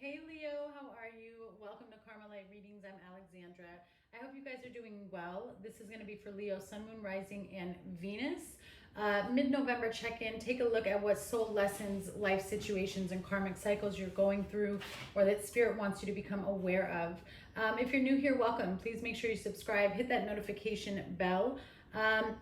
Hey Leo, how are you? Welcome to Karma Light Readings. I'm Alexandra. I hope you guys are doing well. This is going to be for Leo, Sun, Moon, Rising, and Venus. Mid-November check-in. Take a look at what soul lessons, life situations, and karmic cycles you're going through or that Spirit wants you to become aware of. If you're new here, welcome. Please make sure you subscribe. Hit that notification bell.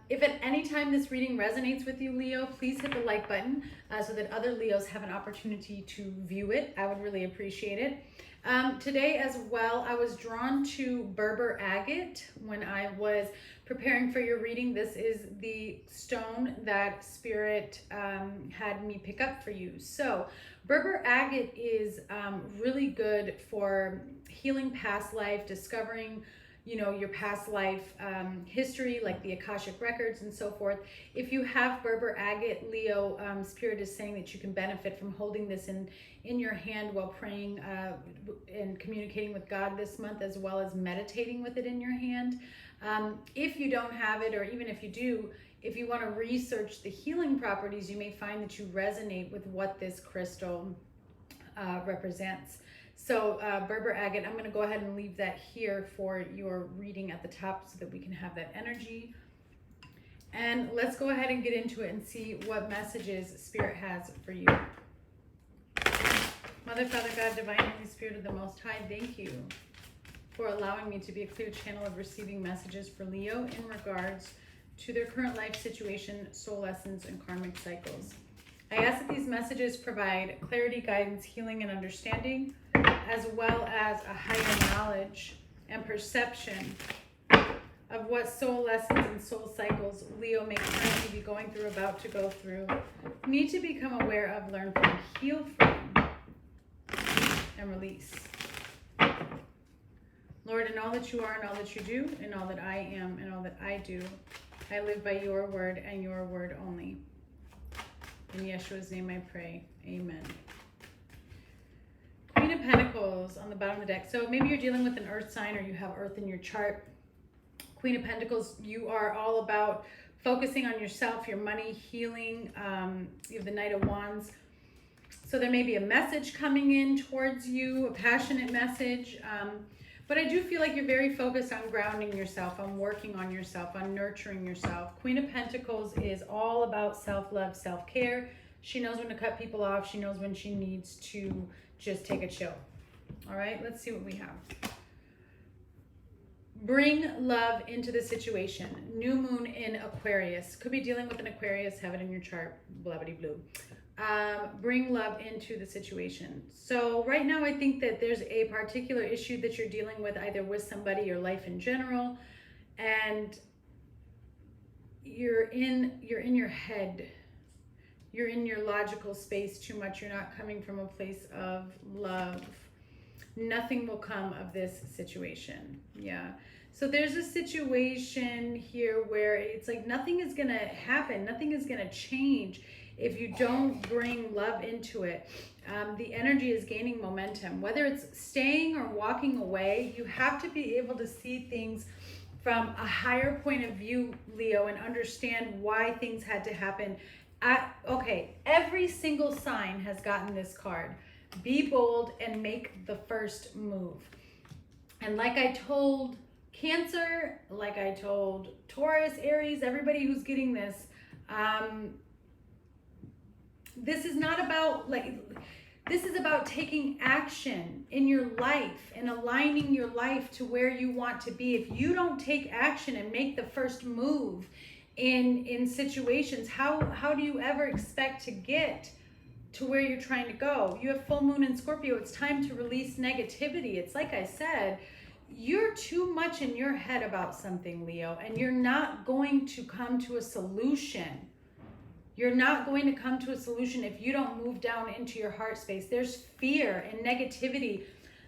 If at any time this reading resonates with you, Leo, please hit the like button so that other Leos have an opportunity to view it. I would really appreciate it. Today as well, I was drawn to Berber agate when I was preparing for your reading. This is the stone that Spirit had me pick up for you. So Berber agate is really good for healing past life, discovering your past life history, like the Akashic records and so forth. If you have Berber agate, Leo, Spirit is saying that you can benefit from holding this in your hand while praying and communicating with God this month, as well as meditating with it in your hand. If you don't have it, or even if you do, if you want to research the healing properties, you may find that you resonate with what this crystal represents. So Berber agate, I'm going to go ahead and leave that here for your reading at the top so that we can have that energy. And let's go ahead and get into it and see what messages Spirit has for you. Mother, Father, God, Divine, Holy Spirit of the Most High, thank you for allowing me to be a clear channel of receiving messages for Leo in regards to their current life situation, soul lessons, and karmic cycles. I ask that these messages provide clarity, guidance, healing, and understanding, as well as a higher knowledge and perception of what soul lessons and soul cycles Leo may currently be going through, about to go through, need to become aware of, learn from, heal from, and release. Lord, in all that you are and all that you do, in all that I am and all that I do, I live by your word and your word only. In Yeshua's name I pray. Amen. Queen of Pentacles on the bottom of the deck. So maybe you're dealing with an earth sign or you have earth in your chart. Queen of Pentacles, you are all about focusing on yourself, your money, healing. You have the Knight of Wands. So there may be a message coming in towards you, a passionate message. But I do feel like you're very focused on grounding yourself, on working on yourself, on nurturing yourself. Queen of Pentacles is all about self-love, self-care. She knows when to cut people off. She knows when she needs to just take a chill. All right, let's see what we have. Bring love into the situation. New moon in Aquarius. Could be dealing with an Aquarius. Have it in your chart. Blah-blah-blah. Bring love into the situation. So right now I think that there's a particular issue that you're dealing with, either with somebody or life in general, and you're in your head. You're in your logical space too much. You're not coming from a place of love. Nothing will come of this situation. Yeah. So there's a situation here where it's like nothing is going to happen. Nothing is going to change if you don't bring love into it. The energy is gaining momentum. Whether it's staying or walking away, you have to be able to see things from a higher point of view, Leo, and understand why things had to happen. Okay, every single sign has gotten this card. Be bold and make the first move. And like I told Cancer, like I told Taurus, Aries, everybody who's getting this, this is not about this is about taking action in your life and aligning your life to where you want to be. If you don't take action and make the first move in situations, how do you ever expect to get to where you're trying to go? You have full moon in Scorpio. It's time to release negativity. It's like I said, you're too much in your head about something, Leo, and you're not going to come to a solution. You're not going to come to a solution if you don't move down into your heart space. There's fear and negativity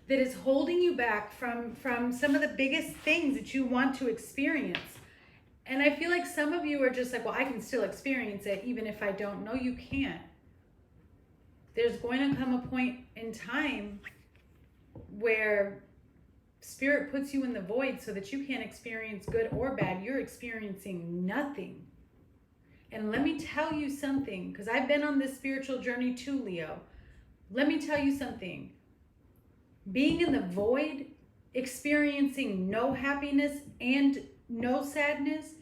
that is holding you back from some of the biggest things that you want to experience. And I feel like some of you are just like, well, I can still experience it even if I don't. No, you can't. There's going to come a point in time where Spirit puts you in the void so that you can't experience good or bad. You're experiencing nothing. And let me tell you something, because I've been on this spiritual journey too, Leo. Let me tell you something. Being in the void, experiencing no happiness and no sadness,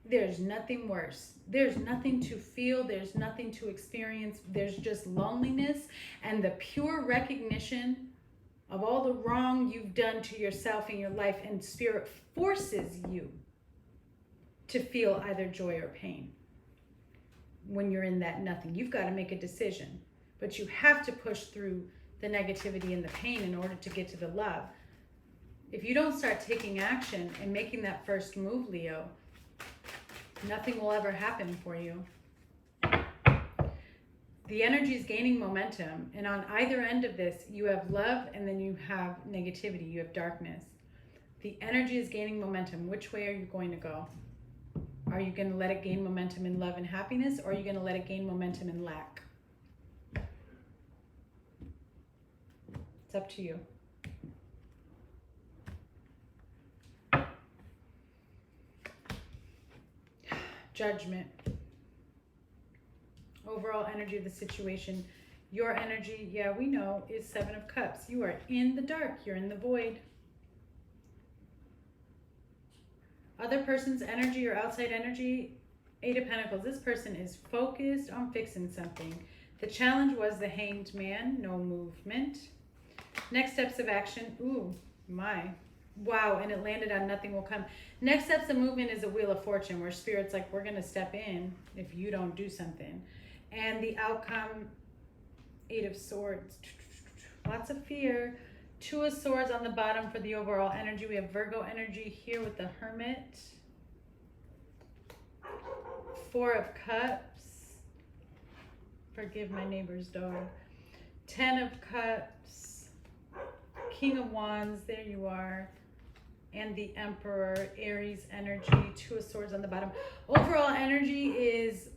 there's nothing worse. There's nothing to feel. There's nothing to experience. There's just loneliness and the pure recognition of all the wrong you've done to yourself in your life, and spirit forces you to feel either joy or pain. When you're in that nothing, you've got to make a decision, but you have to push through the negativity and the pain in order to get to the love. If you don't start taking action and making that first move, Leo, nothing will ever happen for you. The energy is gaining momentum, and on either end of this, you have love and then you have negativity, you have darkness. The energy is gaining momentum. Which way are you going to go? Are you going to let it gain momentum in love and happiness, or are you going to let it gain momentum in lack? It's up to you. Judgment. Overall energy of the situation. Your energy, yeah, we know, is Seven of Cups. You are in the dark. You're in the void. Other person's energy or outside energy, Eight of Pentacles. This person is focused on fixing something. The challenge was the Hanged Man, no movement. Next steps of action. Ooh, my. Wow, and it landed on nothing will come. Next steps of movement is a Wheel of Fortune, where Spirit's like, we're going to step in if you don't do something. And the outcome, Eight of Swords. Lots of fear. Two of Swords on the bottom for the overall energy. We have Virgo energy here with the Hermit. Four of Cups. Forgive my neighbor's dog. 10 of Cups. King of Wands, there you are. And the Emperor, Aries energy. Two of Swords on the bottom. Overall energy is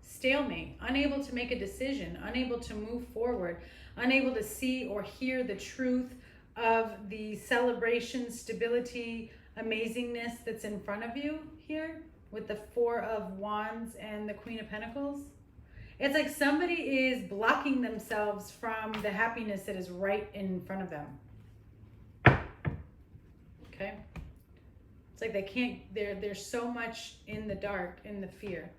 stalemate, unable to make a decision, unable to move forward, unable to see or hear the truth of the celebration, stability, amazingness that's in front of you here with the Four of Wands and the Queen of Pentacles. It's like somebody is blocking themselves from the happiness that is right in front of them. Okay? It's like they can't, there's so much in the dark, in the fear.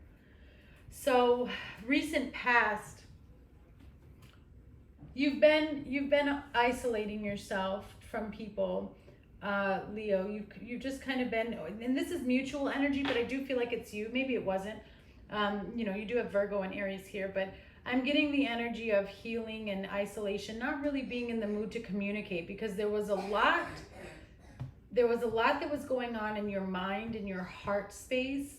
So, recent past, you've been isolating yourself from people, Leo. You've just kind of been, and this is mutual energy, but I do feel like it's you. Maybe it wasn't. You know, you do have Virgo and Aries here, but I'm getting the energy of healing and isolation, not really being in the mood to communicate, because there was a lot that was going on in your mind, in your heart space,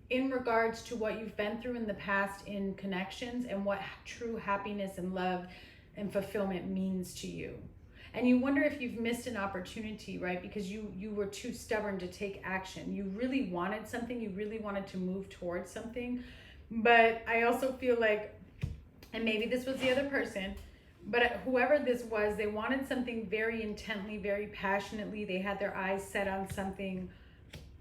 in regards to what you've been through in the past in connections and what true happiness and love and fulfillment means to you. And you wonder if you've missed an opportunity, right? Because you were too stubborn to take action. You really wanted something. You really wanted to move towards something. But I also feel like, and maybe this was the other person, but whoever this was, they wanted something very intently, very passionately. They had their eyes set on something,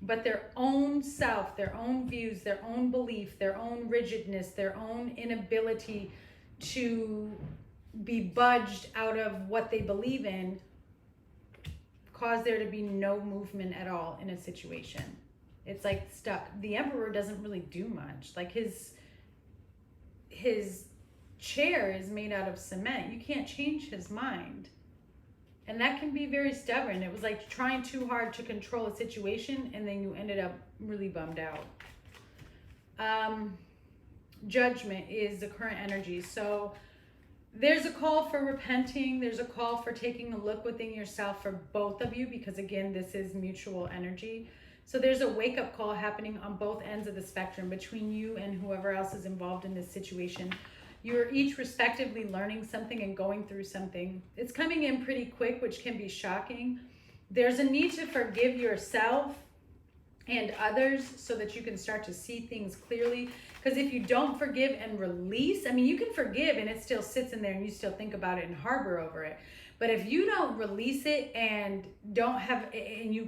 but their own self, their own views, their own belief, their own rigidness, their own inability to be budged out of what they believe in caused there to be no movement at all in a situation. It's like stuck. The Emperor doesn't really do much. Like his chair is made out of cement. You can't change his mind. And that can be very stubborn. It was like trying too hard to control a situation, and then you ended up really bummed out. Judgment is the current energy. So there's a call for repenting. There's a call for taking a look within yourself for both of you, because again, this is mutual energy. So there's a wake-up call happening on both ends of the spectrum between you and whoever else is involved in this situation. You're each respectively learning something and going through something. It's coming in pretty quick, which can be shocking. There's a need to forgive yourself and others so that you can start to see things clearly. Because if you don't forgive and release, I mean, you can forgive and it still sits in there and you still think about it and harbor over it. But if you don't release it and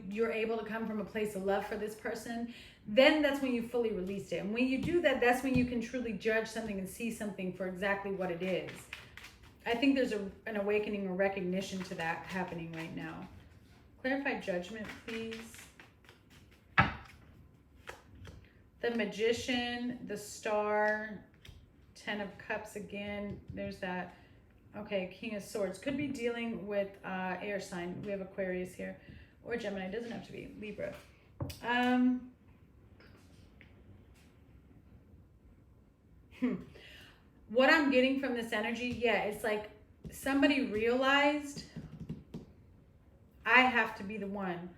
you're able to come from a place of love for this person, then that's when you fully release it. And when you do that, that's when you can truly judge something and see something for exactly what it is. I think there's an awakening or recognition to that happening right now. Clarify Judgment, please. The Magician, the Star, 10 of Cups again. There's that. Okay, King of Swords. Could be dealing with air sign. We have Aquarius here. Or Gemini. It doesn't have to be. Libra. What I'm getting from this energy, yeah, it's like somebody realized I have to be the one.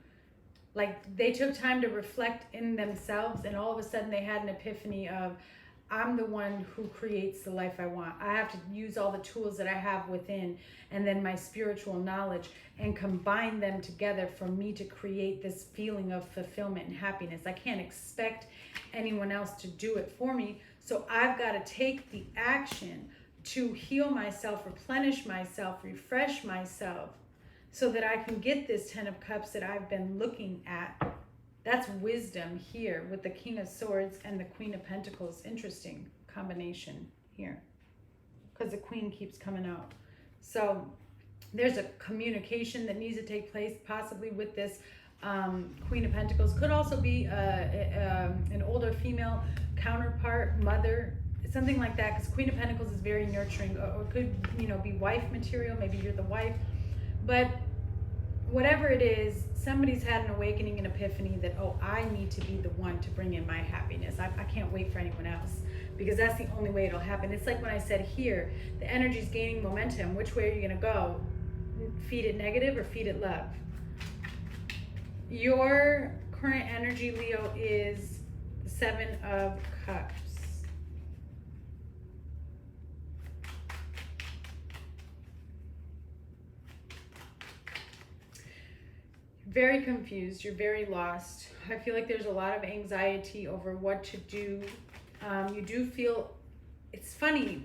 Like they took time to reflect in themselves, and all of a sudden they had an epiphany of, I'm the one who creates the life I want. I have to use all the tools that I have within, and then my spiritual knowledge, and combine them together for me to create this feeling of fulfillment and happiness. I can't expect anyone else to do it for me. So I've got to take the action to heal myself, replenish myself, refresh myself, so that I can get this 10 of Cups that I've been looking at. That's wisdom here with the King of Swords and the Queen of Pentacles. Interesting combination here, because the Queen keeps coming out. So there's a communication that needs to take place, possibly with this Queen of Pentacles. Could also be an older female counterpart, mother, something like that, because Queen of Pentacles is very nurturing, or could, you know, be wife material. Maybe you're the wife. But whatever it is, somebody's had an awakening, an epiphany that, oh, I need to be the one to bring in my happiness. I can't wait for anyone else, because that's the only way it'll happen. It's like when I said here, the energy's gaining momentum. Which way are you going to go? Feed it negative or feed it love? Your current energy, Leo, is the 7 of Cups. Very confused. You're very lost. I feel like there's a lot of anxiety over what to do. You do feel, it's funny,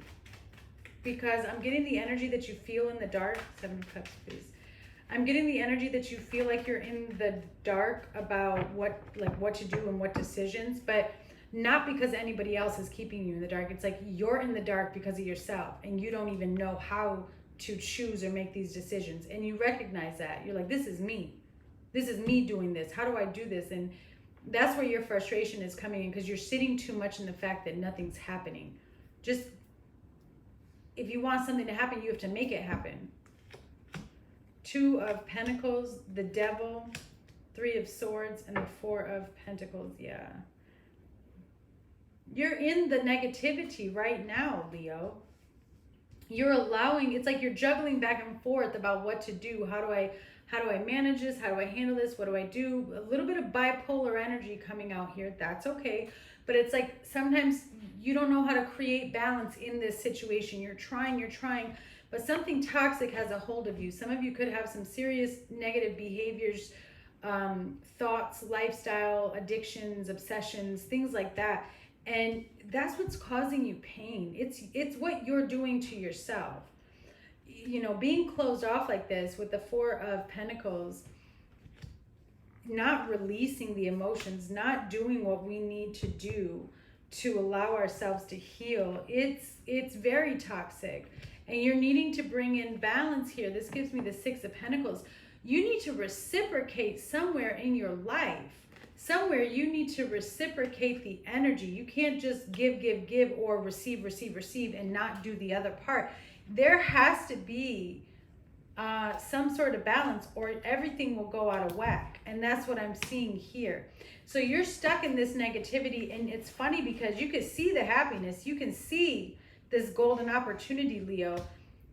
because I'm getting the energy that you feel in the dark. 7 of Cups, please. I'm getting the energy that you feel like you're in the dark about what to do and what decisions, but not because anybody else is keeping you in the dark. It's like you're in the dark because of yourself, and you don't even know how to choose or make these decisions. And you recognize that. You're like, this is me. This is me doing this. How do I do this? And that's where your frustration is coming in, because you're sitting too much in the fact that nothing's happening. Just, if you want something to happen, you have to make it happen. 2 of Pentacles, the Devil, 3 of Swords, and the 4 of Pentacles. Yeah. You're in the negativity right now, Leo. You're allowing, it's like you're juggling back and forth about what to do. How do I manage this? How do I handle this? What do I do? A little bit of bipolar energy coming out here. That's okay. But it's like sometimes you don't know how to create balance in this situation. You're trying, but something toxic has a hold of you. Some of you could have some serious negative behaviors, thoughts, lifestyle, addictions, obsessions, things like that. And that's what's causing you pain. It's what you're doing to yourself. You know, being closed off like this with the 4 of Pentacles, not releasing the emotions, not doing what we need to do to allow ourselves to heal. It's very toxic. And you're needing to bring in balance here. This gives me the 6 of Pentacles. You need to reciprocate somewhere in your life. Somewhere you need to reciprocate the energy. You can't just give, or receive, and not do the other part. There has to be some sort of balance, or everything will go out of whack. And that's what I'm seeing here. So you're stuck in this negativity, and it's funny because you can see the happiness. You can see this golden opportunity, Leo.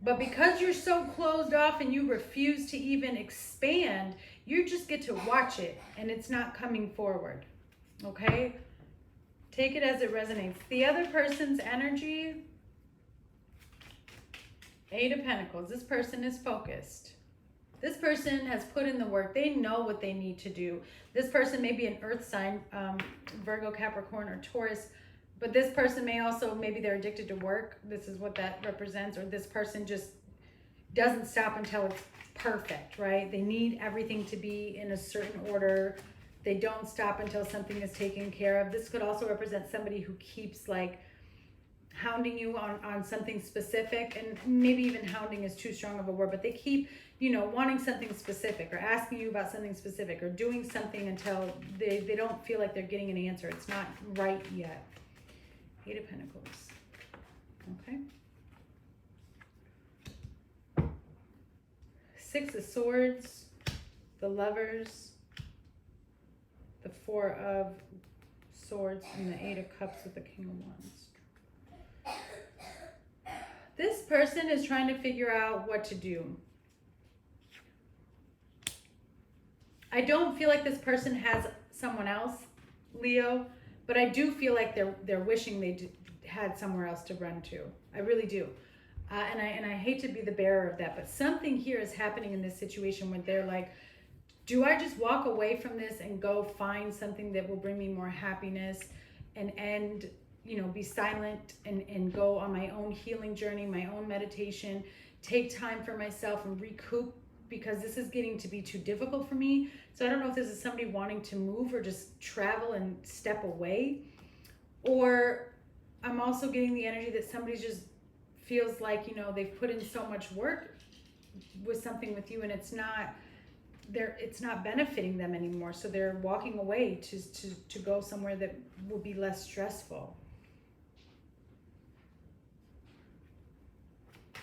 But because you're so closed off and you refuse to even expand, you just get to watch it, and it's not coming forward. Okay? Take it as it resonates. The other person's energy, 8 of Pentacles. This person is focused. This person has put in the work. They know what they need to do. This person may be an earth sign, Virgo, Capricorn, or Taurus. But this person may also, maybe they're addicted to work. This is what that represents. Or this person just doesn't stop until it's perfect, right? They need everything to be in a certain order. They don't stop until something is taken care of. This could also represent somebody who keeps like hounding you on something specific, and maybe even hounding is too strong of a word, but they keep, you know, wanting something specific or asking you about something specific or doing something until they don't feel like they're getting an answer. It's not right yet. 8 of Pentacles. Okay. 6 of Swords, the Lovers, the 4 of Swords, and the 8 of Cups with the King of Wands. This person is trying to figure out what to do. I don't feel like this person has someone else, Leo, but I do feel like they're wishing they had somewhere else to run to. I really do. And I hate to be the bearer of that, but something here is happening in this situation where they're like, do I just walk away from this and go find something that will bring me more happiness and end, you know, be silent and go on my own healing journey, my own meditation, take time for myself and recoup, because this is getting to be too difficult for me. So I don't know if this is somebody wanting to move or just travel and step away, or I'm also getting the energy that somebody just feels like, you know, they've put in so much work with something with you and it's not benefiting them anymore. So they're walking away to go somewhere that will be less stressful.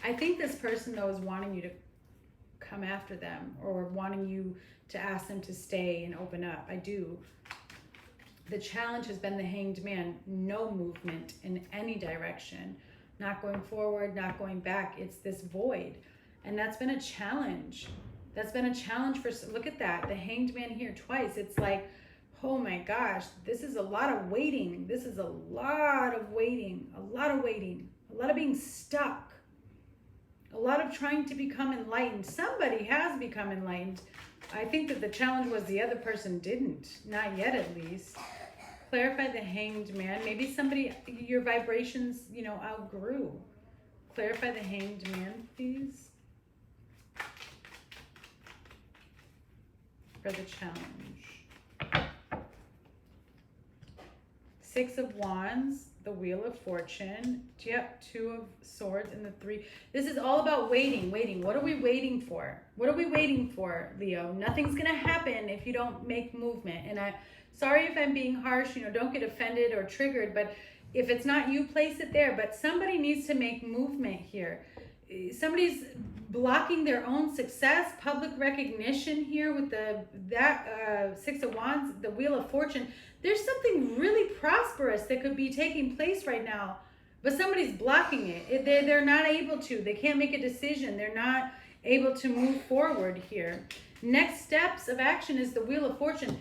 I think this person, though, is wanting you to come after them or wanting you to ask them to stay and open up. I do. The challenge has been the Hanged Man. No movement in any direction. Not going forward, not going back. It's this void. And that's been a challenge. That's been a challenge for, look at that. The Hanged Man here twice. It's like, oh my gosh, this is a lot of waiting. This is a lot of waiting. A lot of waiting. A lot of being stuck. A lot of trying to become enlightened. Somebody has become enlightened. I think that the challenge was the other person didn't. Not yet, at least. Clarify the Hanged Man. Maybe somebody, your vibrations, you know, outgrew. Clarify the Hanged Man, please. For the challenge. 6 of Wands, the Wheel of Fortune. Yep, 2 of Swords and the 3. This is all about waiting. What are we waiting for? What are we waiting for, Leo? Nothing's going to happen if you don't make movement. And sorry if I'm being harsh, you know, don't get offended or triggered, but if it's not you, place it there. But somebody needs to make movement here. Somebody's blocking their own success, public recognition here with that 6 of Wands, the Wheel of Fortune. There's something really prosperous that could be taking place right now, but somebody's blocking it. They're not able to. They can't make a decision. They're not able to move forward here. Next steps of action is the Wheel of Fortune.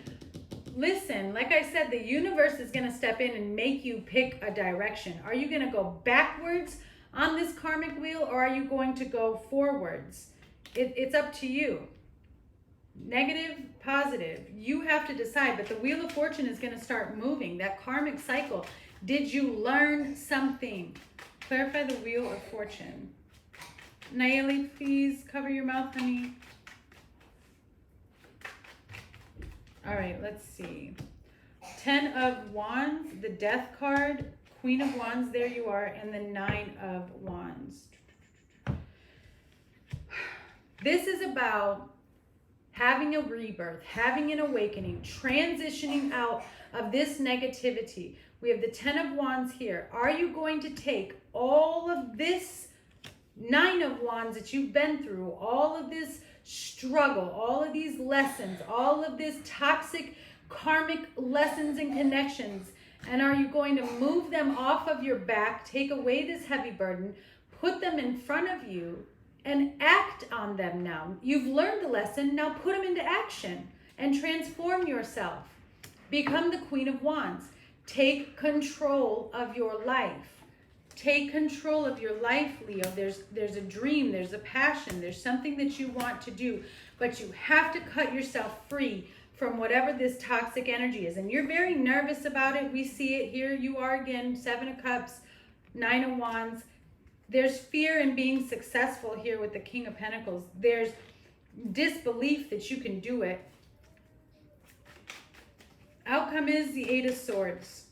Listen, like I said, the universe is going to step in and make you pick a direction. Are you going to go backwards on this karmic wheel, or are you going to go forwards? It's up to you. Negative, positive. You have to decide, but the Wheel of Fortune is going to start moving. That karmic cycle. Did you learn something? Clarify the Wheel of Fortune. Nayeli, please cover your mouth, honey. All right, let's see. 10 of Wands, the Death card, Queen of Wands, there you are, and the 9 of Wands. This is about having a rebirth, having an awakening, transitioning out of this negativity. We have the 10 of Wands here. Are you going to take all of this 9 of Wands that you've been through, all of this struggle, all of these lessons, all of this toxic karmic lessons and connections, and are you going to move them off of your back, take away this heavy burden, put them in front of you, and act on them now? You've learned the lesson, now put them into action and transform yourself. Become the Queen of Wands. Take control of your life. Take control of your life, Leo. There's a dream, there's a passion, there's something that you want to do, but you have to cut yourself free from whatever this toxic energy is. And you're very nervous about it. We see it here. You are again, 7 of Cups, 9 of Wands. There's fear in being successful here with the King of Pentacles. There's disbelief that you can do it. Outcome is the 8 of Swords.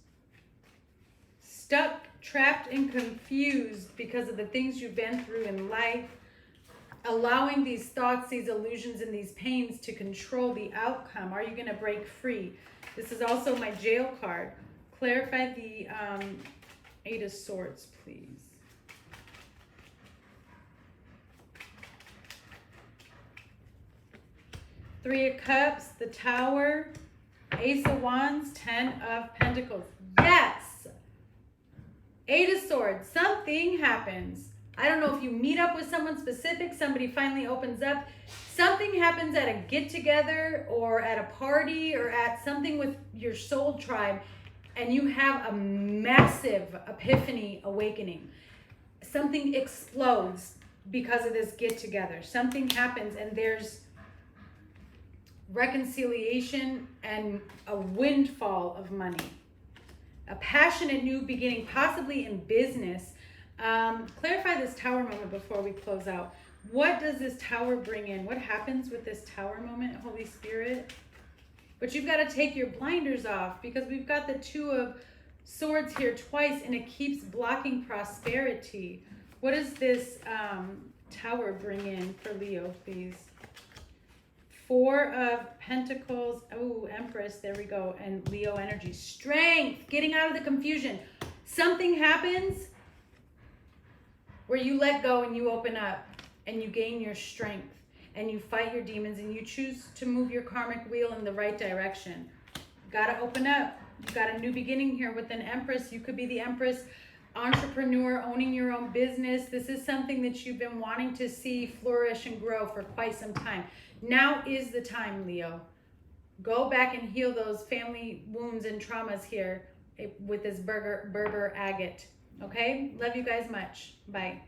Stuck trapped and confused because of the things you've been through in life, allowing these thoughts, these illusions, and these pains to control the outcome. Are you going to break free? This is also my jail card. Clarify the Eight of Swords, please. Three of Cups, the Tower, Ace of Wands, 10 of Pentacles. Yes! Eight of Swords. Something happens. I don't know if you meet up with someone specific, somebody finally opens up. Something happens at a get-together or at a party or at something with your soul tribe, and you have a massive epiphany awakening. Something explodes because of this get-together. Something happens and there's reconciliation and a windfall of money. A passionate new beginning, possibly in business. Clarify this Tower moment before we close out. What does this Tower bring in? What happens with this Tower moment, Holy Spirit? But you've got to take your blinders off because we've got the Two of Swords here twice and it keeps blocking prosperity. What does this Tower bring in for Leo, please? Four of Pentacles. Oh, Empress. There we go. And Leo energy. Strength. Getting out of the confusion. Something happens where you let go and you open up and you gain your strength and you fight your demons and you choose to move your karmic wheel in the right direction. You got to open up. You got a new beginning here with an Empress. You could be the Empress, entrepreneur, owning your own business. This is something that you've been wanting to see flourish and grow for quite some time. Now is the time, Leo. Go back and heal those family wounds and traumas here with this Berber agate. Okay? Love you guys much. Bye.